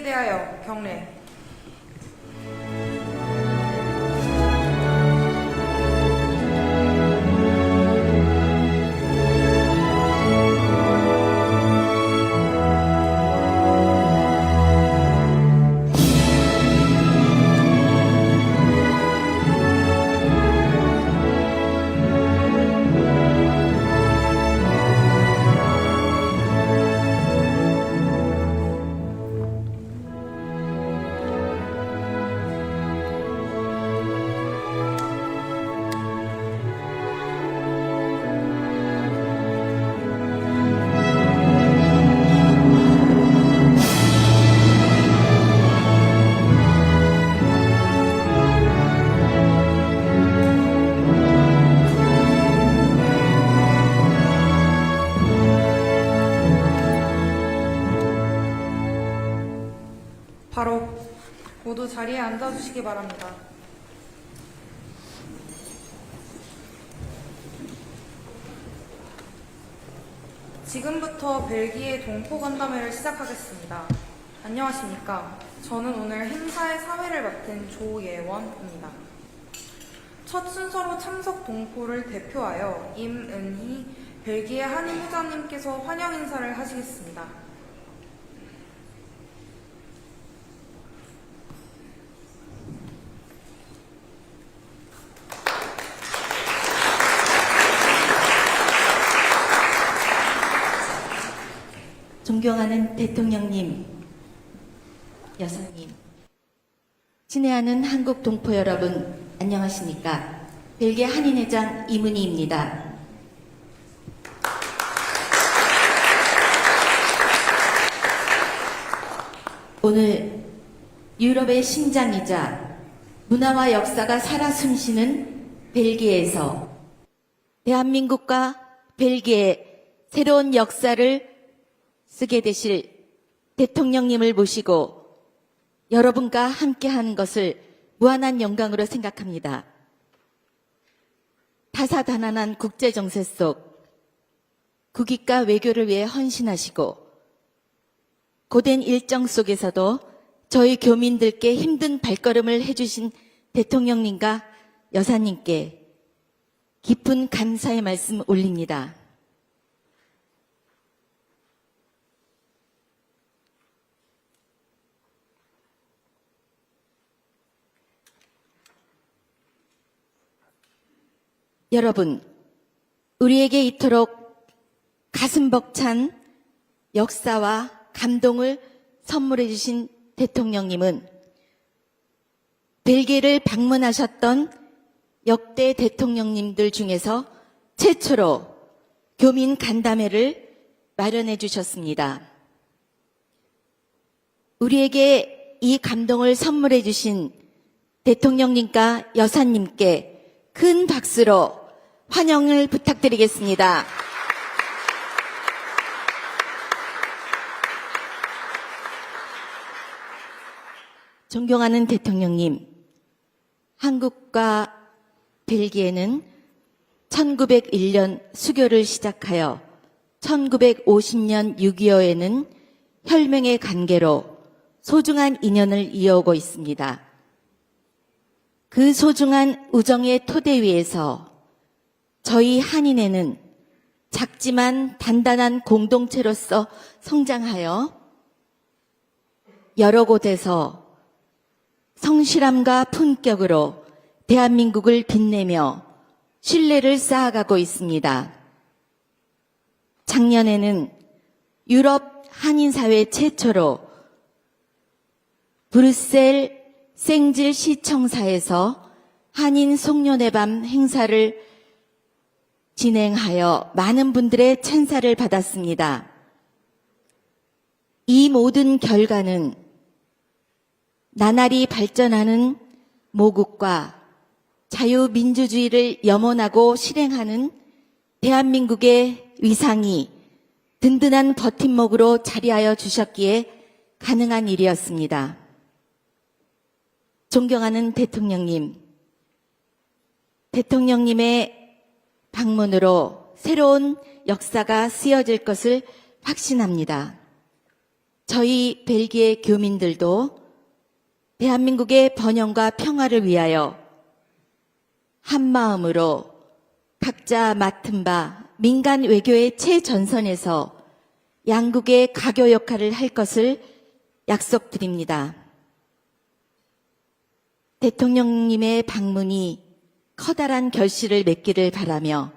대하여 경례. 바로 모두 자리에 앉아주시기 바랍니다. 지금부터 벨기에 동포 간담회를 시작하겠습니다. 안녕하십니까. 저는 오늘 행사의 사회를 맡은 조예원입니다. 첫 순서로 참석 동포를 대표하여 임은희 벨기에 한인 회장님께서 환영 인사를 하시겠습니다. 존경하는 대통령님, 여사님, 친애하는 한국 동포 여러분, 안녕하십니까. 벨기에 한인회장 임은희입니다. 오늘 유럽의 심장이자 문화와 역사가 살아 숨쉬는 벨기에에서 대한민국과 벨기에 새로운 역사를 쓰게 되실 대통령님을 모시고 여러분과 함께하는 것을 무한한 영광으로 생각합니다. 다사다난한 국제정세 속 국익과 외교를 위해 헌신하시고 고된 일정 속에서도 저희 교민들께 힘든 발걸음을 해주신 대통령님과 여사님께 깊은 감사의 말씀 올립니다. 여러분, 우리에게 이토록 가슴 벅찬 역사와 감동을 선물해 주신 대통령님은 벨기에를 방문하셨던 역대 대통령님들 중에서 최초로 교민 간담회를 마련해 주셨습니다. 우리에게 이 감동을 선물해 주신 대통령님과 여사님께 큰 박수로 환영을 부탁드리겠습니다. 존경하는 대통령님, 한국과 벨기에는 1901년 수교를 시작하여 1950년 6.25에는 혈맹의 관계로 소중한 인연을 이어오고 있습니다. 그 소중한 우정의 토대 위에서 저희 한인회는 작지만 단단한 공동체로서 성장하여 여러 곳에서 성실함과 품격으로 대한민국을 빛내며 신뢰를 쌓아가고 있습니다. 작년에는 유럽 한인사회 최초로 브뤼셀 생질 시청사에서 한인 송년회 밤 행사를 진행하여 많은 분들의 찬사를 받았습니다. 이 모든 결과는 나날이 발전하는 모국과 자유민주주의를 염원하고 실행하는 대한민국의 위상이 든든한 버팀목으로 자리하여 주셨기에 가능한 일이었습니다. 존경하는 대통령님, 대통령님의 방문으로 새로운 역사가 쓰여질 것을 확신합니다. 저희 벨기에 교민들도 대한민국의 번영과 평화를 위하여 한마음으로 각자 맡은 바 민간 외교의 최전선에서 양국의 가교 역할을 할 것을 약속드립니다. 대통령님의 방문이 커다란 결실을 맺기를 바라며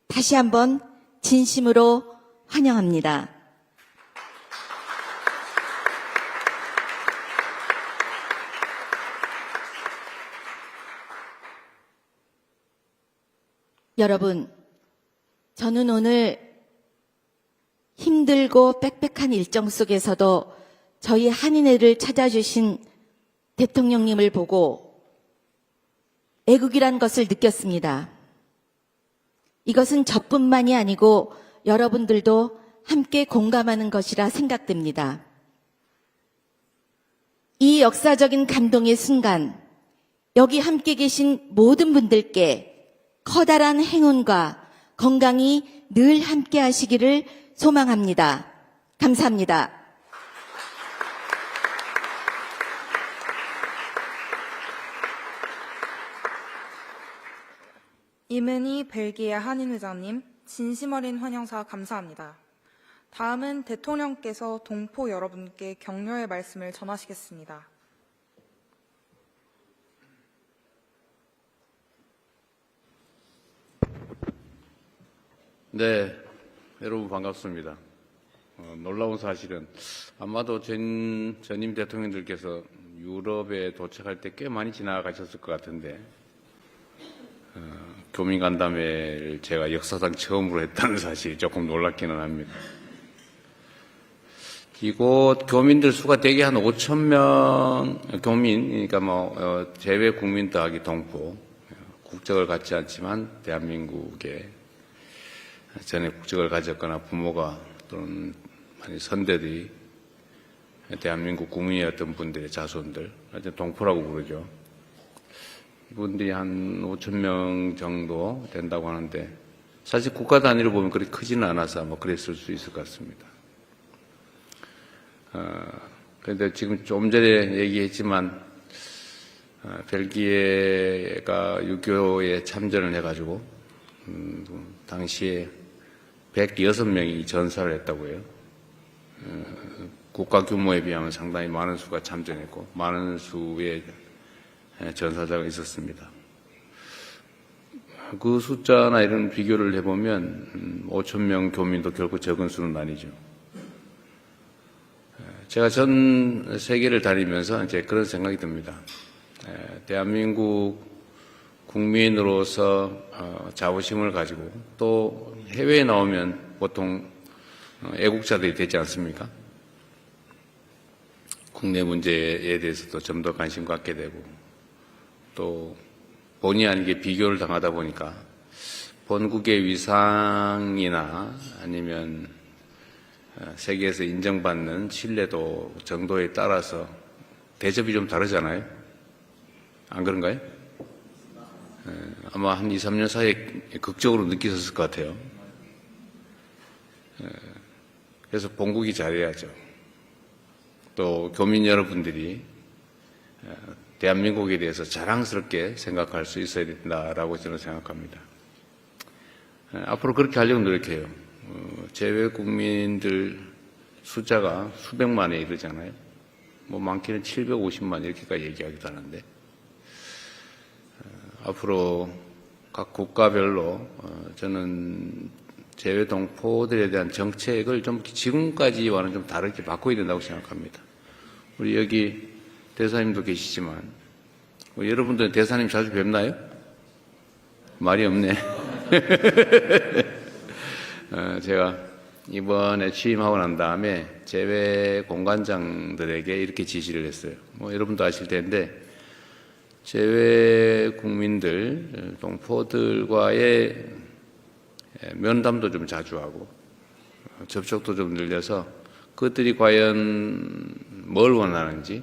다시 한번 진심으로 환영합니다. 여러분, 저는 오늘 힘들고 빽빽한 일정 속에서도 저희 한인회를 찾아주신 대통령님을 보고 애국이란 것을 느꼈습니다. 이것은 저뿐만이 아니고 여러분들도 함께 공감하는 것이라 생각됩니다. 이 역사적인 감동의 순간, 여기 함께 계신 모든 분들께 커다란 행운과 건강이 늘 함께 하시기를 소망합니다. 감사합니다. 이문희 벨기에 한인회장님, 진심 어린 환영사 감사합니다. 다음은 대통령께서 동포 여러분께 격려의 말씀을 전하시겠습니다. 네, 여러분 반갑습니다. 놀라운 사실은 아마도 전임 대통령들께서 유럽에 도착할 때 꽤 많이 지나가셨을 것 같은데 교민 간담회를 제가 역사상 처음으로 했다는 사실이 조금 놀랍기는 합니다. 이곳 교민들 수가 대개 한 5천 명 교민, 그러니까 재외 국민 더하기 동포, 국적을 갖지 않지만 대한민국에 전에 국적을 가졌거나 부모가 또는 많이 선대들이 대한민국 국민이었던 분들의 자손들, 동포라고 부르죠. 이분들이 한 5천 명 정도 된다고 하는데 사실 국가 단위로 보면 그렇게 크지는 않아서 그랬을 수 있을 것 같습니다. 그런데 지금 좀 전에 얘기했지만 벨기에가 6.25에 참전을 해가지고 당시에 106명이 전사를 했다고 해요. 국가 규모에 비하면 상당히 많은 수가 참전했고 많은 수의 전사자가 있었습니다. 그 숫자나 이런 비교를 해보면 5천 명 교민도 결코 적은 수는 아니죠. 제가 전 세계를 다니면서 이제 그런 생각이 듭니다. 대한민국 국민으로서 자부심을 가지고 또 해외에 나오면 보통 애국자들이 되지 않습니까? 국내 문제에 대해서도 좀 더 관심 갖게 되고 또 본의 아니게 비교를 당하다 보니까 본국의 위상이나 아니면 세계에서 인정받는 신뢰도 정도에 따라서 대접이 좀 다르잖아요. 안 그런가요? 아마 한 2, 3년 사이에 극적으로 느끼셨을 것 같아요. 그래서 본국이 잘해야죠. 또 교민 여러분들이 대한민국에 대해서 자랑스럽게 생각할 수 있어야 된다라고 저는 생각합니다. 앞으로 그렇게 하려고 노력해요. 재외 국민들 숫자가 수백만에 이르잖아요. 많게는 750만 이렇게까지 얘기하기도 하는데 앞으로 각 국가별로 저는 재외 동포들에 대한 정책을 좀 지금까지와는 좀 다르게 바꿔야 된다고 생각합니다. 우리 여기 대사님도 계시지만 여러분들 대사님 자주 뵙나요? 말이 없네. 제가 이번에 취임하고 난 다음에 재외 공관장들에게 이렇게 지시를 했어요. 여러분도 아실 텐데 재외 국민들, 동포들과의 면담도 좀 자주 하고 접촉도 좀 늘려서 그것들이 과연 뭘 원하는지,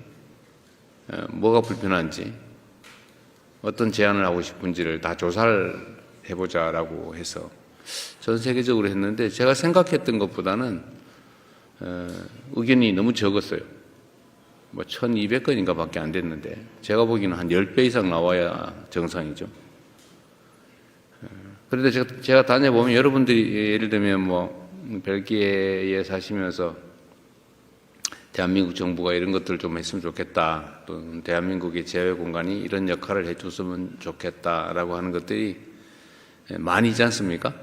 뭐가 불편한지, 어떤 제안을 하고 싶은지를 다 조사를 해보자라고 해서 전 세계적으로 했는데 제가 생각했던 것보다는 의견이 너무 적었어요. 뭐 1200건인가 밖에 안 됐는데 제가 보기에는 한 10배 이상 나와야 정상이죠. 그런데 제가 다녀보면 여러분들이 예를 들면 뭐 벨기에에 사시면서 대한민국 정부가 이런 것들을 좀 했으면 좋겠다, 또는 대한민국의 재외 공간이 이런 역할을 해줬으면 좋겠다라고 하는 것들이 많이 있지 않습니까?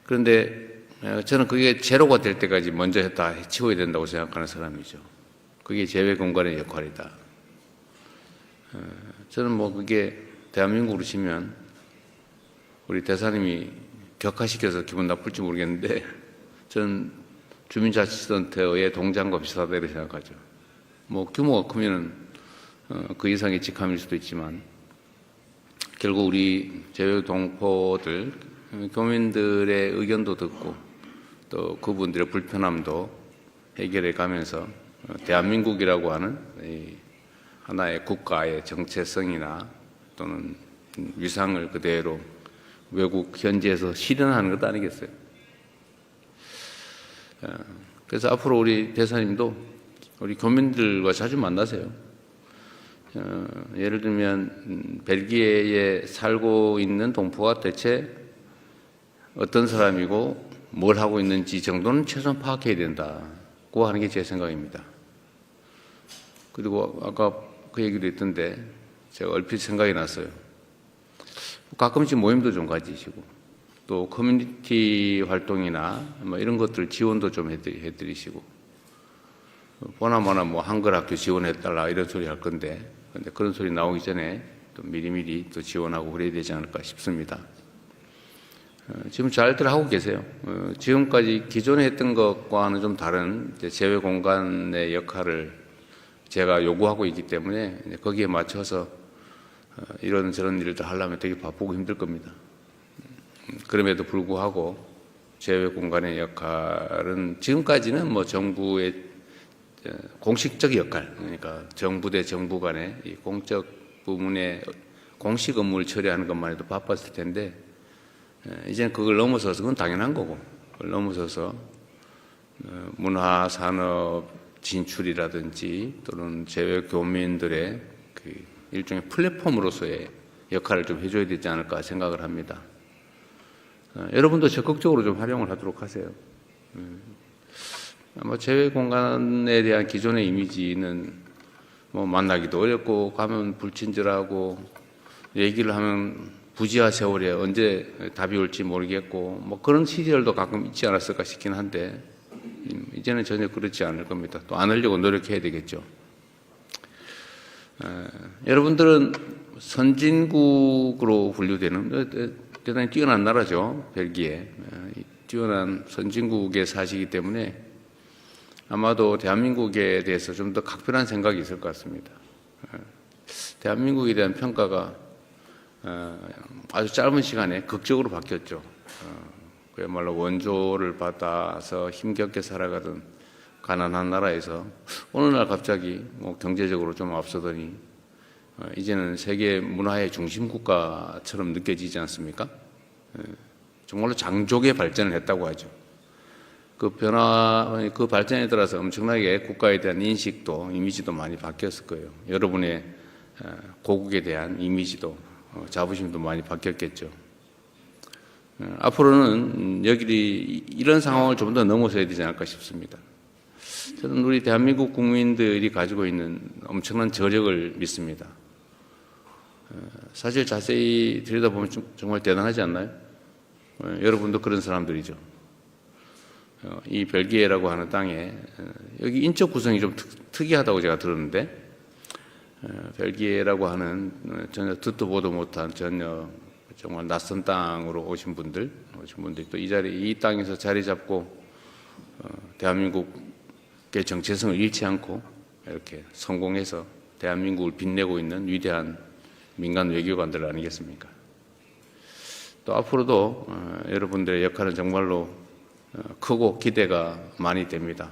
그런데 저는 그게 제로가 될 때까지 먼저 다 해치워야 된다고 생각하는 사람이죠. 그게 재외 공간의 역할이다. 저는 뭐 그게 대한민국으로 치면 우리 대사님이 격화시켜서 기분 나쁠지 모르겠는데 저는 주민자치센터의 동장과 비슷하다 이렇게 생각하죠. 뭐 규모가 크면은 그 이상의 직함일 수도 있지만 결국 우리 재외 동포들, 교민들의 의견도 듣고 또 그분들의 불편함도 해결해 가면서 대한민국이라고 하는 이 하나의 국가의 정체성이나 또는 위상을 그대로 외국 현지에서 실현하는 것 아니겠어요? 그래서 앞으로 우리 대사님도 우리 교민들과 자주 만나세요. 예를 들면 벨기에에 살고 있는 동포가 대체 어떤 사람이고 뭘 하고 있는지 정도는 최소한 파악해야 된다고 하는 게 제 생각입니다. 그리고 아까 그 얘기도 했던데 제가 얼핏 생각이 났어요. 가끔씩 모임도 좀 가지시고 또 커뮤니티 활동이나 뭐 이런 것들 지원도 좀 해드리시고 보나마나 뭐 한글 학교 지원해달라 이런 소리 할 건데 근데 그런 소리 나오기 전에 또 미리미리 또 지원하고 그래야 되지 않을까 싶습니다. 지금 잘들 하고 계세요. 지금까지 기존에 했던 것과는 좀 다른 재외 공간의 역할을 제가 요구하고 있기 때문에 거기에 맞춰서 이런 저런 일들 하려면 되게 바쁘고 힘들 겁니다. 그럼에도 불구하고 재외 공간의 역할은 지금까지는 뭐 정부의 공식적 역할, 그러니까 정부 대 정부 간의 이 공적 부문의 공식 업무를 처리하는 것만 해도 바빴을 텐데 이제는 그걸 넘어서서 그건 당연한 거고 그걸 넘어서서 문화 산업 진출이라든지 또는 재외 교민들의 그 일종의 플랫폼으로서의 역할을 좀 해줘야 되지 않을까 생각을 합니다. 여러분도 적극적으로 좀 활용을 하도록 하세요. 아마 재외 공간에 대한 기존의 이미지는 뭐 만나기도 어렵고 가면 불친절하고 얘기를 하면 부지하 세월에 언제 답이 올지 모르겠고 뭐 그런 시절도 가끔 있지 않았을까 싶긴 한데 이제는 전혀 그렇지 않을 겁니다. 또 안 하려고 노력해야 되겠죠. 여러분들은 선진국으로 분류되는 대단히 뛰어난 나라죠. 벨기에. 뛰어난 선진국에 사시기 때문에 아마도 대한민국에 대해서 좀 더 각별한 생각이 있을 것 같습니다. 대한민국에 대한 평가가 아주 짧은 시간에 극적으로 바뀌었죠. 그야말로 원조를 받아서 힘겹게 살아가던 가난한 나라에서 어느 날 갑자기 뭐 경제적으로 좀 앞서더니 이제는 세계 문화의 중심 국가처럼 느껴지지 않습니까? 정말로 장족의 발전을 했다고 하죠. 그 그 발전에 따라서 엄청나게 국가에 대한 인식도 이미지도 많이 바뀌었을 거예요. 여러분의 고국에 대한 이미지도 자부심도 많이 바뀌었겠죠. 앞으로는 여기 이런 상황을 좀 더 넘어서야 되지 않을까 싶습니다. 저는 우리 대한민국 국민들이 가지고 있는 엄청난 저력을 믿습니다. 사실 자세히 들여다보면 정말 대단하지 않나요? 여러분도 그런 사람들이죠. 이 벨기에라고 하는 땅에 여기 인적 구성이 좀 특이하다고 제가 들었는데 벨기에라고 하는 전혀 듣도 보도 못한 전혀 정말 낯선 땅으로 오신 분들이 또 이 땅에서 자리 잡고 대한민국의 정체성을 잃지 않고 이렇게 성공해서 대한민국을 빛내고 있는 위대한 민간 외교관들 아니겠습니까? 또 앞으로도 여러분들의 역할은 정말로 크고 기대가 많이 됩니다.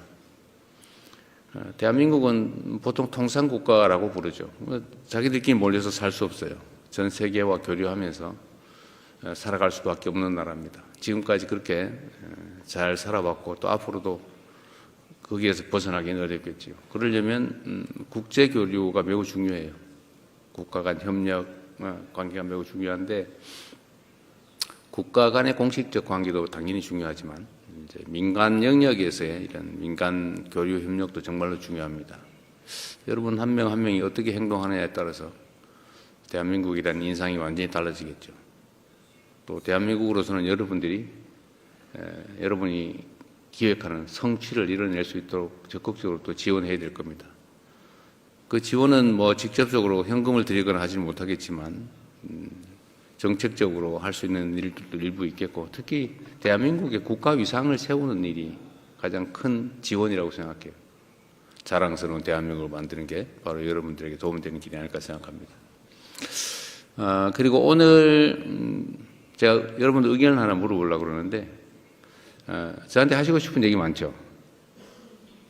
대한민국은 보통 통상국가라고 부르죠. 자기들끼리 몰려서 살 수 없어요. 전 세계와 교류하면서 살아갈 수밖에 없는 나라입니다. 지금까지 그렇게 잘 살아왔고 또 앞으로도 거기에서 벗어나기는 어렵겠지요. 그러려면 국제 교류가 매우 중요해요. 국가 간 협력 관계가 매우 중요한데 국가 간의 공식적 관계도 당연히 중요하지만 이제 민간 영역에서의 이런 민간 교류 협력도 정말로 중요합니다. 여러분 한 명 한 명이 어떻게 행동하느냐에 따라서 대한민국이라는 인상이 완전히 달라지겠죠. 또 대한민국으로서는 여러분이 기획하는 성취를 이뤄낼 수 있도록 적극적으로 또 지원해야 될 겁니다. 그 지원은 뭐 직접적으로 현금을 드리거나 하지는 못하겠지만 정책적으로 할 수 있는 일들도 일부 있겠고 특히 대한민국의 국가 위상을 세우는 일이 가장 큰 지원이라고 생각해요. 자랑스러운 대한민국을 만드는 게 바로 여러분들에게 도움이 되는 길이 아닐까 생각합니다. 그리고 오늘 제가 여러분들 의견을 하나 물어보려고 그러는데 저한테 하시고 싶은 얘기 많죠?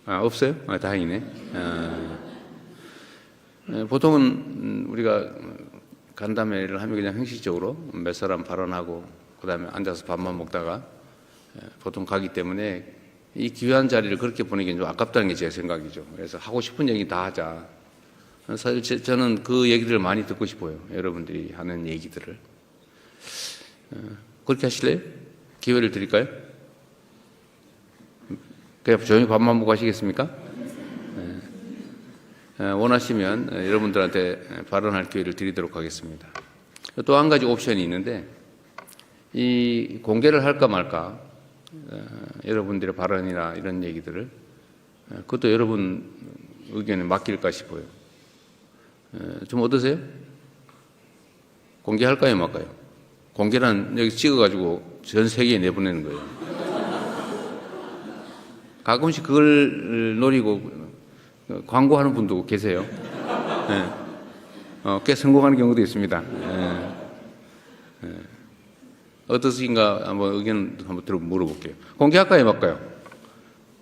없어요? 다행이네. 보통은 우리가 간담회를 하면 그냥 형식적으로 몇 사람 발언하고 그 다음에 앉아서 밥만 먹다가 보통 가기 때문에 이 귀한 자리를 그렇게 보내기는 좀 아깝다는 게 제 생각이죠. 그래서 하고 싶은 얘기 다 하자. 사실 저는 그 얘기들을 많이 듣고 싶어요. 여러분들이 하는 얘기들을. 그렇게 하실래요? 기회를 드릴까요? 그냥 조용히 밥만 먹고 하시겠습니까? 원하시면 여러분들한테 발언할 기회를 드리도록 하겠습니다. 또 한 가지 옵션이 있는데 이 공개를 할까 말까 여러분들의 발언이나 이런 얘기들을 그것도 여러분 의견에 맡길까 싶어요. 좀 어떠세요? 공개할까요 말까요? 공개란 여기 찍어가지고 전 세계에 내보내는 거예요. 가끔씩 그걸 노리고 광고하는 분도 계세요. 꽤 성공하는 경우도 있습니다. 어떠신가 한번 의견 한번 물어볼게요. 공개할까요, 말까요?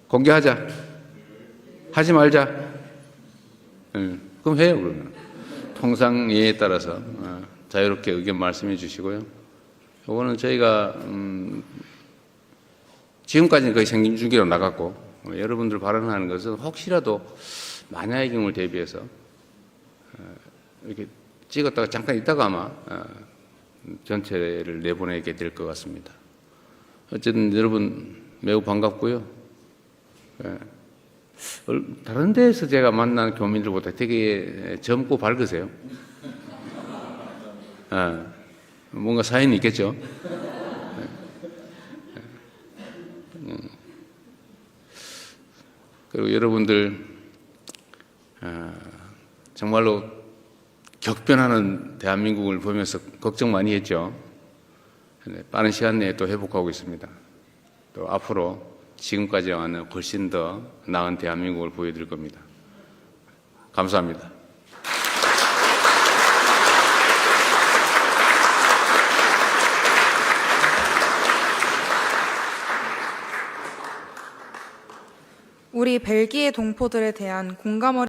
공개하자. 하지 말자. 그럼 해요, 그러면. 통상 예에 따라서 자유롭게 의견 말씀해 주시고요. 이거는 저희가 지금까지는 거의 생김 중계로 나갔고 여러분들 발언하는 것은 혹시라도 만약의 경우를 대비해서 이렇게 찍었다가 잠깐 있다가 아마 전체를 내보내게 될 것 같습니다. 어쨌든 여러분 매우 반갑고요. 다른 데에서 제가 만난 교민들보다 되게 젊고 밝으세요. 뭔가 사연이 있겠죠. 그리고 여러분들 정말로 격변하는 대한민국을 보면서 걱정 많이 했죠. 빠른 시간 내에 또 회복하고 있습니다. 또 앞으로 지금까지와는 훨씬 더 나은 대한민국을 보여드릴 겁니다. 감사합니다. 우리 벨기에 동포들에 대한 공감 어린